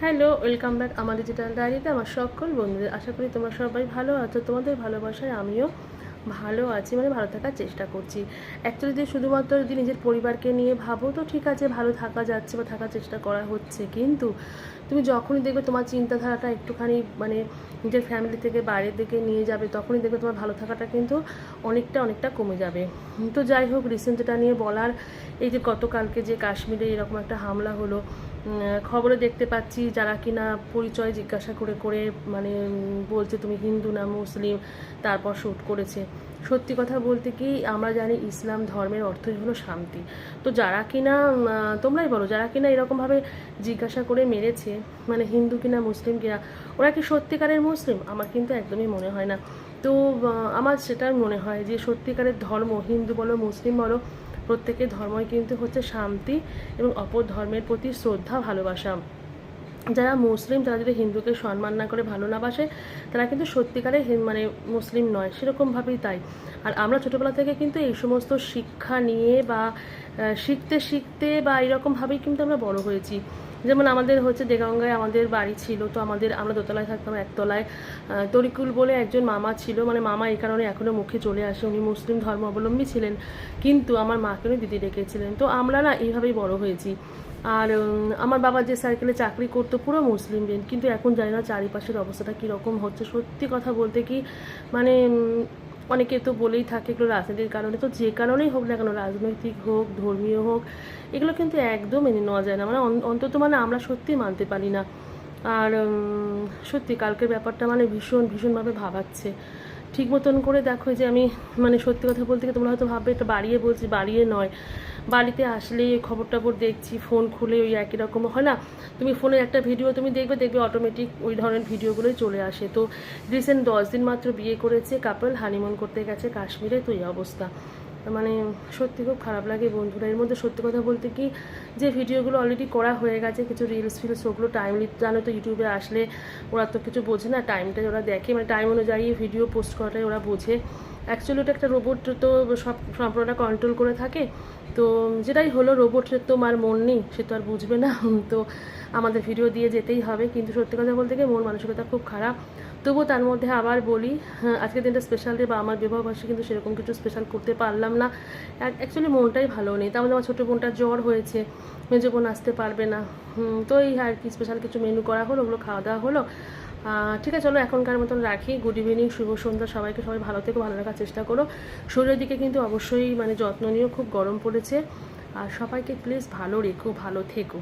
Hello, welcome back আমার digital ডায়েরিতে আমার সকল বন্ধুদের। আশা করি তোমরা সবাই ভালো আছো। তোমাদের ভালোবাসায় আমিও ভালো আছি, মানে ভালো থাকার চেষ্টা করছি। অ্যাকচুয়ালি যদি শুধুমাত্র যদি নিজের পরিবারকে নিয়ে ভাবো তো ঠিক আছে, ভালো থাকা যাচ্ছে বা থাকার চেষ্টা করা হচ্ছে, কিন্তু তুমি যখনই দেখবে তোমার চিন্তাধারাটা একটুখানি মানে নিজের ফ্যামিলি থেকে বাইরের দিকে নিয়ে যাবে, তখনই দেখবে তোমার ভালো থাকাটা কিন্তু অনেকটা কমে যাবে। তো যাই হোক, রিসেন্ট যেটা নিয়ে বলার, এই যে গতকালকে যে কাশ্মীরে এরকম একটা হামলা হলো, খবরে দেখতে পাচ্ছি যারা কিনা পরিচয় জিজ্ঞাসা করে করে মানে বলছে তুমি হিন্দু না মুসলিম, তারপর শ্যুট করেছে। সত্যি কথা বলতে কি, আমরা জানি ইসলাম ধর্মের অর্থই হলো শান্তি। তো যারা কিনা তোমরাই বলো, যারা কিনা এরকমভাবে জিজ্ঞাসা করে মেরেছে, মানে হিন্দু কিনা মুসলিম কিনা, ওরা কি সত্যিকারের মুসলিম? আমার কিন্তু একদমই মনে হয় না। তো আমার সেটা মনে হয় যে সত্যিকারের ধর্ম, হিন্দু বলো মুসলিম বলো, প্রত্যেকের ধর্মই কিন্তু হচ্ছে শান্তি এবং অপর ধর্মের প্রতি শ্রদ্ধা ভালোবাসা। যারা মুসলিম তারা যদি হিন্দুকে সম্মান না করে ভালো না বাসে, তারা কিন্তু সত্যিকারে মানে মুসলিম নয়, সেরকমভাবেই তাই। আর আমরা ছোটোবেলা থেকে কিন্তু এই সমস্ত শিক্ষা নিয়ে বা শিখতে শিখতে বা এরকমভাবেই কিন্তু আমরা বড় হয়েছি। যেমন আমাদের হচ্ছে দেগঙ্গায় আমাদের বাড়ি ছিল, তো আমরা দোতলায় থাকতাম, একতলায় তরিকুল বলে একজন মামা ছিল, মানে মামা এই কারণে এখনও মুখে চলে আসে, উনি মুসলিম ধর্মাবলম্বী ছিলেন, কিন্তু আমার মাকে উনি দিদি ডেকেছিলেন। তো আমরা না এইভাবেই বড় হয়েছি। আর আমার বাবা যে সার্কেলে চাকরি করতো পুরো মুসলিম, কিন্তু এখন জানি না চারিপাশের অবস্থাটা কীরকম হচ্ছে। সত্যি কথা বলতে কি, মানে অনেকে তো বলেই থাকে এগুলো রাজনীতির কারণে, তো যে কারণেই হোক না কেন, রাজনৈতিক হোক ধর্মীয় হোক, এগুলো কিন্তু একদম মেনে নেওয়া যায় না, মানে অন্তত মানে আমরা সত্যি মানতে পারি না। আর সত্যি কালকের ব্যাপারটা মানে ভীষণভাবে ভাবাচ্ছে। ঠিক মতন করে দেখো যে আমি মানে সত্যি কথা বলতে গিয়ে তোমরা হয়তো ভাববে এটা বাড়িয়ে বলছি, বাড়িয়ে নয়। বাড়িতে আসলে খবর টবর দেখছি, ফোন খুলে ওই একই রকম হয় না, তুমি ফোনের একটা ভিডিও তুমি দেখবে অটোমেটিক ওই ধরনের ভিডিওগুলোই চলে আসে। তো রিসেন্ট 10 দিন মাত্র বিয়ে করেছে কাপল, হানিমুন করতে গেছে কাশ্মীরে, তো এই অবস্থা। মানে সত্যি খুব খারাপ লাগে বন্ধুরা। এর মধ্যে সত্যি কথা বলতে কি, যে ভিডিওগুলো অলরেডি করা হয়ে গেছে, কিছু রিলস ফিলস, ওগুলো টাইমলি জানো তো ইউটিউবে আসলে ওরা তো কিছু বোঝে না, টাইমটা ওরা দেখে, মানে টাইম অনুযায়ী ভিডিও পোস্ট করাটাই ওরা বোঝে। অ্যাকচুয়ালি ওটা একটা রোবট, তো সব সম্পূর্ণটা কন্ট্রোল করে থাকে। তো যেটাই হলো, রোবটের তো আর মন নেই, সে তো আর বুঝবে না। তো আমাদের ভিডিও দিয়ে যেতেই হবে, কিন্তু সত্যি কথা বলতে গিয়ে মন মানসিকতা খুব খারাপ। তবুও তার মধ্যে আবার বলি, আজকের দিনটা স্পেশাল ডে বা আমার বিবাহবার্ষিকী, কিন্তু সেরকম কিছু স্পেশাল করতে পারলাম না। অ্যাকচুয়ালি মনটাই ভালো নেই। তার মধ্যে আমার ছোটো বোনটার জ্বর হয়েছে, মেজো বোন আসতে পারবে না। তো এই আর কি, স্পেশাল কিছু মেনু করা হলো, ওগুলো খাওয়া দাওয়া হলো। ঠিক আছে, চলো এখনকার মতন রাখি। গুড ইভিনিং, শুভ সন্ধ্যা সবাইকে। সবাই ভালো থেকো, ভালো রাখার চেষ্টা করো। শরীরের দিকে কিন্তু অবশ্যই মানে যত্ন নিও, খুব গরম পড়েছে। আর সবাইকে প্লিজ ভালো রেখো, ভালো থেকো।